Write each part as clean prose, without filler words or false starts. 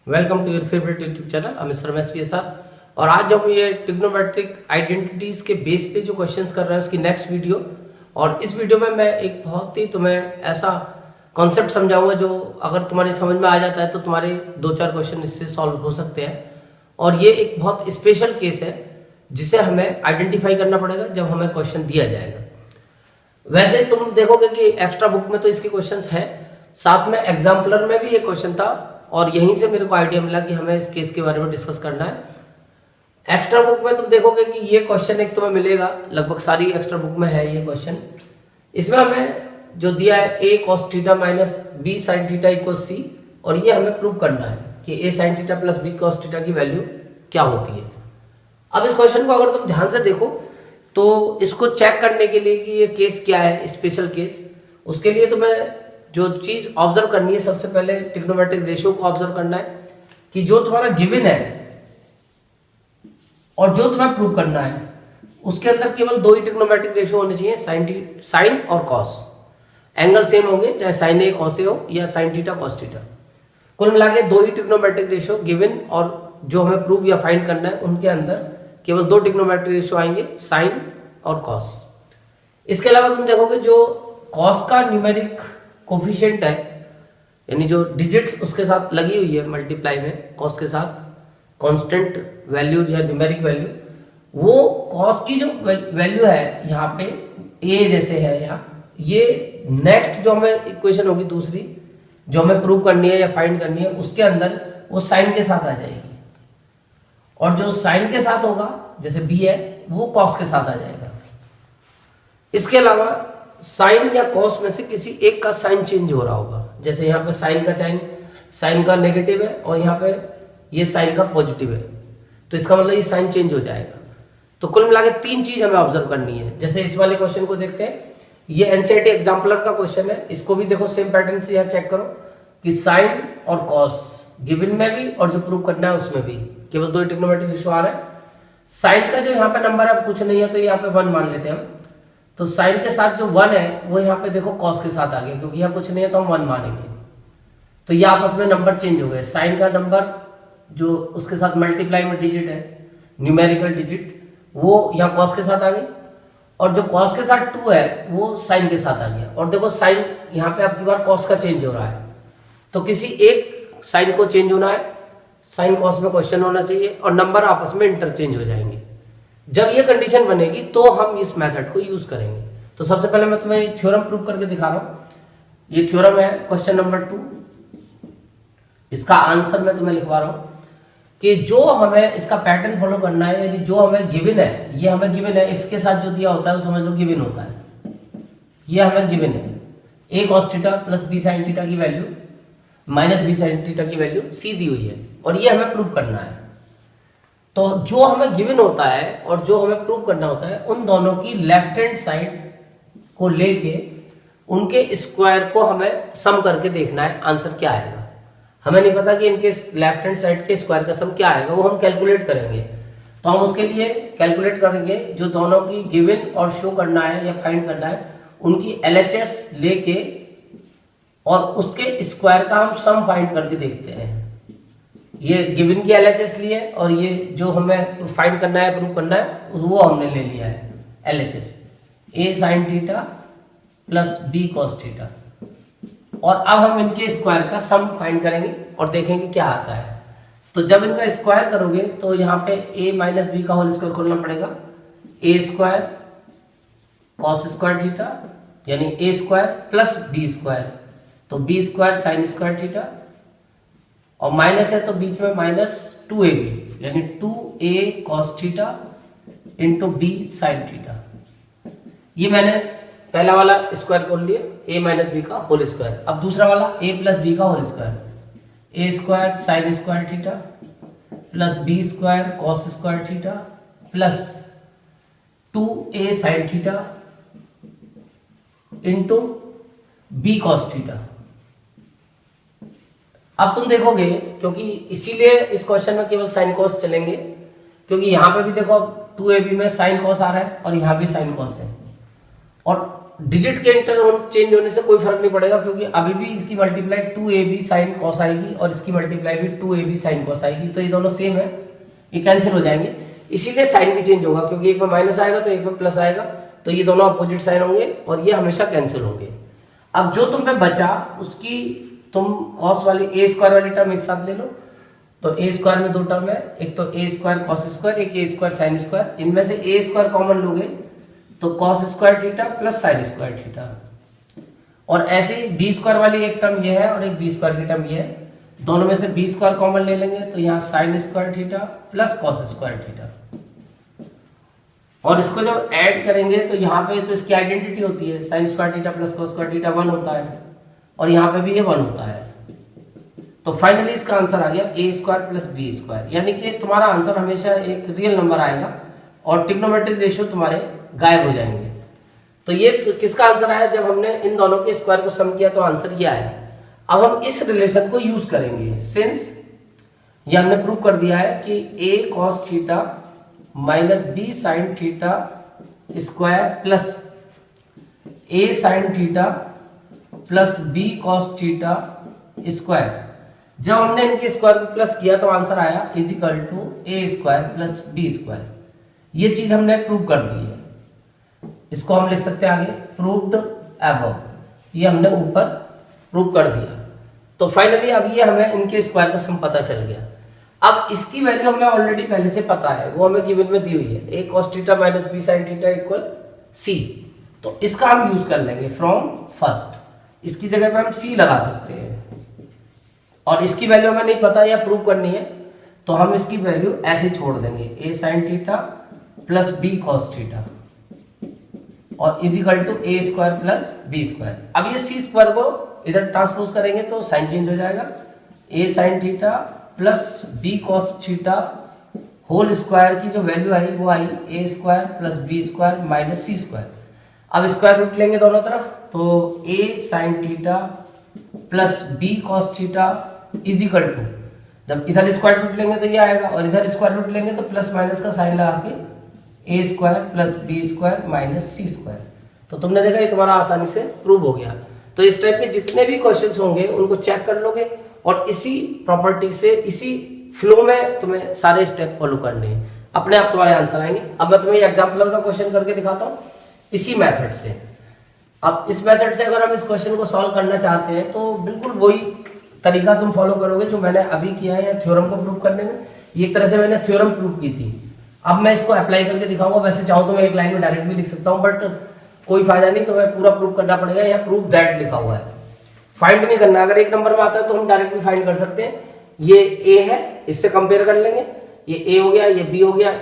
Welcome to your favourite YouTube channel Mr Ramesh PSR। और आज हम ये ट्रिग्नोमेट्रिक आइडेंटिटीज के बेस पे जो क्वेश्चंस कर रहे हैं उसकी नेक्स्ट वीडियो। और इस वीडियो में मैं एक बहुत ही तुम्हें ऐसा कॉन्सेप्ट समझाऊंगा जो अगर तुम्हारी समझ में आ जाता है तो तुम्हारे 2-4 क्वेश्चन इससे सॉल्व हो सकते हैं। और ये एक बहुत स्पेशल केस है जिसे हमें आइडेंटिफाई करना पड़ेगा जब हमें क्वेश्चन दिया जाएगा। वैसे तुम देखोगे कि एक्स्ट्रा बुक में तो इसके क्वेश्चंस है, साथ में एग्जाम्पलर में भी ये क्वेश्चन था और यहीं से मेरे को आइडिया मिला कि हमें इस केस के बारे में डिस्कस करना है। एक्स्ट्रा बुक में तुम देखोगे कि ये क्वेश्चन एक तुम्हें मिलेगा, लगभग सारी एक्स्ट्रा बुक में है ये क्वेश्चन। इसमें हमें जो दिया है a cos theta minus b sin theta equal c, और ये हमें प्रूव करना है कि a sin theta plus b cos theta की वैल्यू क्या होती है। अब इस क्वेश्चन को अगर तुम ध्यान से देखो तो इसको चेक करने के लिए कि ये केस क्या है, स्पेशल केस, उसके लिए तुम्हें जो चीज ऑब्जर्व करनी है सबसे पहले ट्रिग्नोमेट्रिक रेशियो को ऑब्जर्व करना है कि जो तुम्हारा गिवन है और जो तुम्हें प्रूव करना है उसके अंदर केवल दो ही ट्रिग्नोमेट्रिक रेशियो होने चाहिए, साइन और कॉस। एंगल सेम होंगे, चाहे साइन ए कॉस ए हो या साइन थीटा कॉस थीटा। कुल मिला के दो ही ट्रिग्नोमेट्रिक रेशियो गिवन और जो हमें प्रूव या फाइंड करना है उनके अंदर केवल दो ट्रिग्नोमेट्रिक रेशियो आएंगे, साइन और कॉस। इसके अलावा तुम देखोगे जो कॉस का न्यूमेरिक कोफिशिएंट है, यानी जो डिजिट्स उसके साथ लगी हुई है मल्टीप्लाई में कॉस के साथ, कांस्टेंट वैल्यू या न्यूमेरिक वैल्यू, वो कॉस की जो वैल्यू है यहाँ पे ए जैसे है यहाँ, ये नेक्स्ट जो हमें इक्वेशन होगी दूसरी जो हमें प्रूव करनी है या फाइंड करनी है उसके अंदर वो साइन के साथ आ जाएगी, और जो साइन के साथ होगा जैसे बी है वो कॉस के साथ आ जाएगा। इसके अलावा साइन या कॉस में से किसी एक का साइन चेंज हो रहा होगा, जैसे यहाँ पे साइन का नेगेटिव है और यहाँ पे ये साइन का पॉजिटिव है, तो इसका मतलब ये साइन चेंज हो जाएगा। तो कुल मिला के तीन चीज हमें ऑब्जर्व करनी है। जैसे इस वाले क्वेश्चन को देखते हैं, ये एनसीईआरटी एग्जाम्पलर का क्वेश्चन है, इसको भी देखो सेम पैटर्न से यहाँ चेक करो कि साइन और कॉस गिवन में भी और जो प्रूव करना है उसमें भी केवल दो ट्रिग्नोमेट्रिक रेशियो आ रहा है। साइन का जो यहाँ पे नंबर है कुछ नहीं है तो यहाँ पे 1 मान लेते हैं हम, तो साइन के साथ जो 1 है वो यहाँ पे देखो कॉस के साथ आ गया, क्योंकि यहाँ कुछ नहीं है तो हम 1 मानेंगे। तो ये आपस में नंबर चेंज हो गए, साइन का नंबर जो उसके साथ मल्टीप्लाई में डिजिट है, न्यूमेरिकल डिजिट, वो यहाँ कॉस के साथ आ गई, और जो कॉस के साथ 2 है वो साइन के साथ आ गया। और देखो साइन यहाँ पे आपकी बार कॉस का चेंज हो रहा है, तो किसी एक साइन को चेंज होना है, साइन कॉस में क्वेश्चन होना चाहिए और नंबर आपस में इंटरचेंज हो जाएंगे। जब ये कंडीशन बनेगी तो हम इस मेथड को यूज करेंगे। तो सबसे पहले मैं तुम्हें थ्योरम प्रूव करके दिखा रहा हूं। ये थ्योरम है क्वेश्चन नंबर 2, इसका आंसर मैं तुम्हें लिखवा रहा हूं कि जो हमें इसका पैटर्न फॉलो करना है, यदि जो हमें गिवन है, ये हमें गिवन है, इफ के साथ जो दिया होता है वो समझ लो गिवन होता है, ये हमें गिवन है a cos theta plus b sin theta की value minus b sin theta की वैल्यू c दी हुई है, और ये हमें प्रूव करना है। तो जो हमें गिवन होता है और जो हमें प्रूव करना होता है उन दोनों की लेफ्ट हैंड साइड को लेके उनके स्क्वायर को हमें सम करके देखना है आंसर क्या आएगा। हमें नहीं पता कि इनके लेफ्ट हैंड साइड के स्क्वायर का सम क्या आएगा, वो हम कैलकुलेट करेंगे। तो हम उसके लिए कैलकुलेट करेंगे जो दोनों की गिवन और शो करना है या फाइंड करना है उनकी LHS लेके और उसके स्क्वायर का हम सम फाइंड करके देखते हैं। ये गिवन की LHS ली है और ये जो हमें फाइंड करना है प्रूव करना है वो हमने ले लिया है LHS, a sin theta plus b cos theta, और अब हम इनके स्क्वायर का सम फाइंड करेंगे और देखेंगे क्या आता है। तो जब इनका स्क्वायर करोगे तो यहाँ पे a माइनस बी का होल स्क्वायर खोलना पड़ेगा, a square cos square theta यानी a square plus b square, तो b square sine square theta, और माइनस है तो बीच में माइनस 2ab यानी 2a cos theta into b sin theta. ये मैंने पहला वाला स्क्वायर खोल लिया, a माइनस बी का होल स्क्वायर। अब दूसरा वाला a प्लस बी का whole square, a square sine square theta plus b square cos square theta plus 2a sin theta into b cos theta. अब तुम देखोगे क्योंकि इसीलिए इस क्वेश्चन में केवल साइन कॉस चलेंगे, क्योंकि यहां पे भी देखो 2ab में साइन कॉस आ रहा है और यहां भी साइन कॉस है, और डिजिट के इंटरचेंज होने से कोई फर्क नहीं पड़ेगा, क्योंकि अभी भी इसकी मल्टीप्लाई 2ab साइन कॉस आएगी और इसकी मल्टीप्लाई भी 2ab साइन कॉस आएगी, तो ये दोनों सेम है, ये कैंसिल हो जाएंगे। इसीलिए साइन भी चेंज होगा, क्योंकि एक में माइनस आएगा तो एक में प्लस आएगा, तो ये दोनों अपोजिट साइन होंगे और ये हमेशा कैंसिल होंगे। अब जो तुम पे बचा उसकी तुम कॉस वाली ए स्क्वायर वाली टर्म एक साथ ले लो, तो ए स्क्वायर में दो टर्म है, एक तो ए स्क्वायर कॉस स्क्वायर, एक ए स्क्वायर साइन स्क्वायर। इनमें से ए स्क्वायर कॉमन लोगे तो cos square theta plus sign square theta, और ऐसे ही बी स्क्वायर वाली एक टर्म ये है और एक बी स्क्वायर की टर्म ये है, दोनों में से बी स्क्वायर कॉमन ले लेंगे तो यहाँ sign square theta plus cos square theta, और इसको जब ऐड करेंगे तो यहाँ पे तो इसकी आइडेंटिटी होती है, sign square theta plus cos square theta 1 होता है, और यहाँ पे भी ये 1 होता है। तो फाइनली इसका आंसर आ गया ए स्क्वायर प्लस बी स्क्वायर, यानी कि तुम्हारा आंसर हमेशा एक रियल नंबर आएगा और ट्रिग्नोमेट्रिक रेशियो तुम्हारे गायब हो जाएंगे। तो ये किसका आंसर आया, जब हमने इन दोनों के स्क्वायर को सम किया तो आंसर ये आया। अब हम इस रिलेशन को यूज करेंगे, सिंस ये हमने प्रूव कर दिया है कि a cos theta minus b sine theta square plus a sine theta plus b cos theta square, जब हमने इनके स्क्वायर को प्लस किया तो आंसर आया is equal to a square plus b square. ये चीज हमने प्रूव कर दी है, इसको हम लिख सकते हैं आगे प्रूव्ड अबव, ये हमने ऊपर प्रूव कर दिया। तो फाइनली अब ये हमें इनके स्क्वायर का सम पता चल गया। अब इसकी वैल्यू हमें ऑलरेडी पहले से पता है, वो हमें गिवन में दी हुई है, a cos theta minus b sine theta equal c, तो इसका हम यूज कर लेंगे फ्रॉम फर्स्ट, इसकी जगह पे हम सी लगा सकते हैं, और इसकी वैल्यू हमें नहीं पता या प्रूव करनी है तो हम इसकी वैल्यू ऐसे छोड़ देंगे, a sine theta plus b cos theta और is equal to a square plus b square. अब ये सी स्क्वायर को इधर ट्रांसपोज करेंगे तो साइन चेंज हो जाएगा, a sine theta plus b cos theta whole square की जो वैल्यू आई वो आई a square plus b square minus c square. अब स्क्वायर रूट लेंगे दोनों तरफ, तो a sine theta plus b cos theta is equal to, जब इधर स्क्वायर रूट लेंगे तो ये आएगा और इधर स्क्वायर रूट लेंगे तो प्लस माइनस का साइन लगा के a square plus b square minus c square. तो तुमने देखा ये तुम्हारा आसानी से प्रूव हो गया। तो इस टाइप के जितने भी क्वेश्चंस होंगे उनको चेक कर लोगे और इसी प्रॉपर्टी से इसी फ्लो में तुम्हें सारे स्टेप फॉलो करने हैं, अपने आप तुम्हारे आंसर आएंगे। अब मैं तुम्हें एग्जाम्पल का क्वेश्चन करके दिखाता हूँ इसी मेथड से। अब इस मेथड से अगर हम इस क्वेश्चन को सॉल्व करना चाहते हैं तो बिल्कुल वही तरीका तुम फॉलो करोगे जो मैंने अभी किया है या थ्योरम को प्रूव करने में। ये एक तरह से मैंने थ्योरम प्रूव की थी, अब मैं इसको अप्लाई करके दिखाऊंगा। वैसे चाहूँ तो मैं एक लाइन में डायरेक्ट भी लिख सकता हूँ, बट कोई फायदा नहीं, तो मैं पूरा प्रूव करना पड़ेगा। या प्रूव दैट लिखा हुआ है, फाइंड नहीं करना। अगर एक नंबर में आता है तो हम डायरेक्ट भी फाइंड कर सकते हैं। ये ए है, इससे कंपेयर कर लेंगे, ये ए हो गया, ये बी हो गया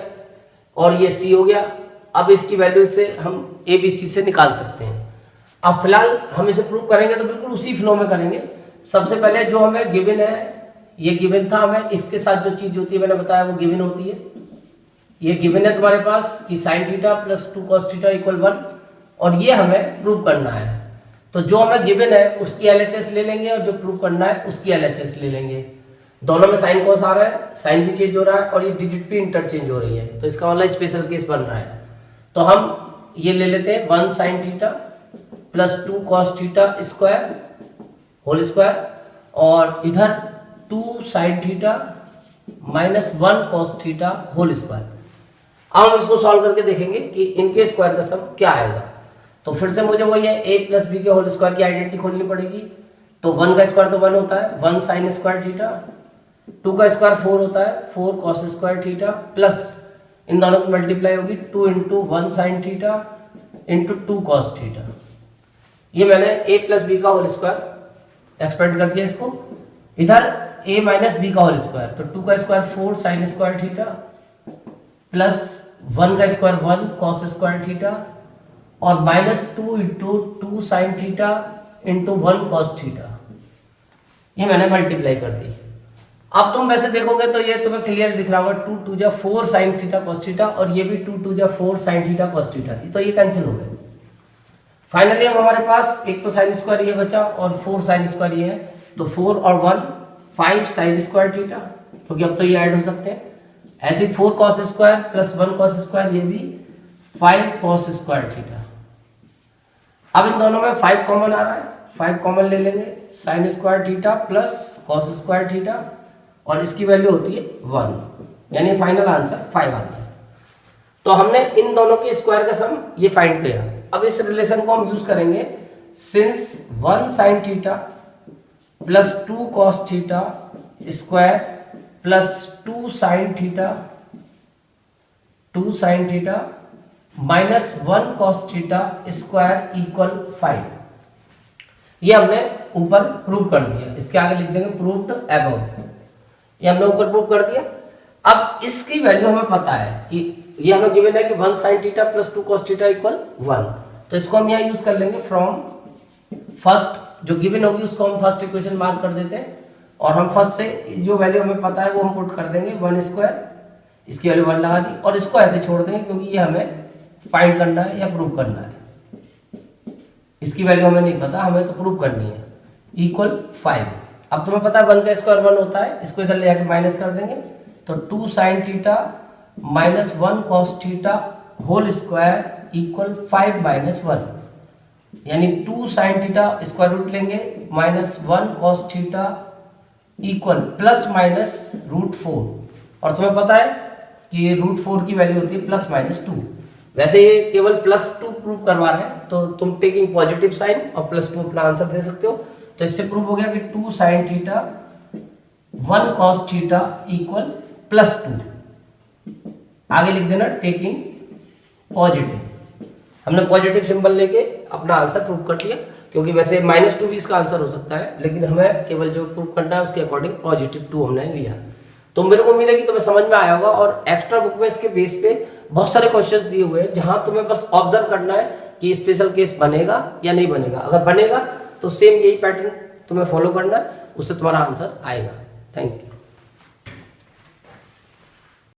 और ये सी हो गया। अब इसकी वैल्यू से हम ए बी सी से निकाल सकते हैं। अब फिलहाल हम इसे प्रूव करेंगे तो बिल्कुल उसी फ्लो में करेंगे। सबसे पहले जो हमें गिवन है, ये गिवन था, हमें इफ के साथ जो चीज होती है मैंने बताया वो गिवन होती है। ये गिवन है तुम्हारे पास कि sign theta plus 2 cos theta equal 1, और ये हमें प्रूव करना है। तो जो हमें गिवन है उसकी एलएचएस ले लेंगे और जो प्रूव करना है उसकी एलएचएस ले लेंगे। दोनों में साइन कॉस आ रहा है, साइन भी चेंज हो रहा है और ये डिजिट भी इंटरचेंज हो रही है, तो इसका मतलब स्पेशल केस बन रहा है। तो हम ये ले लेते हैं 1 sine theta plus 2 cos theta square whole square, और इधर 2 sine theta minus 1 cos theta whole square. अब हम इसको सॉल्व करके देखेंगे कि इनके स्क्वायर का सम क्या आएगा। तो फिर से मुझे वही है, a प्लस बी के होल स्क्वायर की आइडेंटिटी खोलनी पड़ेगी। तो 1 का स्क्वायर तो 1 होता है, 1 साइन स्क्वायर थीटा, 2 का स्क्वायर 4 होता है, 4 cos स्क्वायर थीटा, प्लस इन दोनों की मल्टीप्लाई होगी 2 into 1 sine theta into 2 cos theta. ये मैंने a प्लस बी का होल स्क्वायर एक्सपेंड कर दिया इसको। इधर a माइनस बी का होल स्क्वायर, तो 2 का square 4 sign square theta plus 1 का स्क्वायर 1 cos स्क्वायर थीटा और minus 2 into 2 sine theta into 1 cos theta. ये मैंने मल्टीप्लाई कर दी। अब तुम वैसे देखोगे तो ये तुम्हें क्लियर दिख रहा होगा, 2 2 जा 4 साइन थीटा cos थीटा और ये भी 2 2 जा 4 साइन थीटा cos थीटा, तो ये कैंसिल हो गए। फाइनली अब हमारे पास एक तो साइन स्क्वायर ये बचा और 4 साइन स्क्वायर ये है, तो 4 और 1 5 साइन स्क्वायर थीटा, क्योंकि अब तो ये ऐड हो सकते हैं। ऐसे 4 cos square plus 1 cos square, ये भी 5 cos स्क्वायर थीटा। अब इन दोनों में 5 कॉमन आ रहा है, 5 कॉमन ले लेंगे, sign square theta plus cos square theta, और इसकी वैल्यू होती है 1, यानी फाइनल आंसर 5 आ गया। तो हमने इन दोनों के स्क्वायर का सम ये फाइंड किया। अब इस रिलेशन को हम यूज करेंगे, since 1 sine theta plus 2 cos theta square plus 2 sine theta minus 1 cos theta square equal 5। ये हमने ऊपर प्रूव कर दिया, इसके आगे लिख देंगे प्रूव्ड अबव। ये हमने ऊपर प्रूव कर दिया। अब इसकी वैल्यू हमें पता है कि ये हमें गिवन है कि 1 sine theta plus 2 cos theta equal 1, तो इसको हम यहाँ यूज कर लेंगे फ्रॉम फर्स्ट, जो गिवन होगी उसको हम फर्स्ट इक्वेशन मार्क कर देते हैं, और हम फर्स्ट से जो वैल्यू हमें पता है वो हम पुट कर देंगे 1 स्क्वायर, इसकी वैल्यू 1 लगा दी, और इसको ऐसे छोड़ देंगे क्योंकि ये हमें फाइंड करना है या प्रूव करना है। इसकी वैल्यू हमें नहीं पता, हमें तो प्रूव करनी है, इक्वल 5। अब तुम्हें पता है 1 का स्क्वायर 1 होता है, इसको इधर ले आके माइनस कर देंगे, तो 2 sine theta minus 1 cos theta whole square equal 5 minus 1, यानी 2 साइन थीटा स्क्वायर रूट लेंगे minus 1 cos theta equal plus minus √4, और तुम्हें पता है कि √4 की वैल्यू होती है प्लस माइनस 2। वैसे ये केवल +2 प्रूव करवा रहे हैं, तो तुम टेकिंग पॉजिटिव साइन और +2 अपना आंसर दे सकते हो। तो इससे प्रूव हो गया कि 2 sine theta 1 cos theta equal +2। आगे लिख देना टेकिंग पॉजिटिव। हमने पॉजिटिव सिंबल लेके अपना आंसर प्रूव कर दिया, क्योंकि वैसे -2 भी इसका आंसर हो सकता है, लेकिन हमें केवल जो प्रूव करना है उसके अकॉर्डिंग +2 हमने लिया। तो मेरे को उम्मीद है कि तुम्हें समझ में आया होगा, और एक्स्ट्रा बुक में इसके बेस पे बहुत सारे क्वेश्चंस दिए हुए हैं, जहां तुम्हें बस ऑब्जर्व करना है कि स्पेशल केस बनेगा या नहीं बनेगा। अगर बनेगा तो सेम यही पैटर्न तुम्हें फॉलो करना है, उससे तुम्हारा आंसर आएगा। Thank you.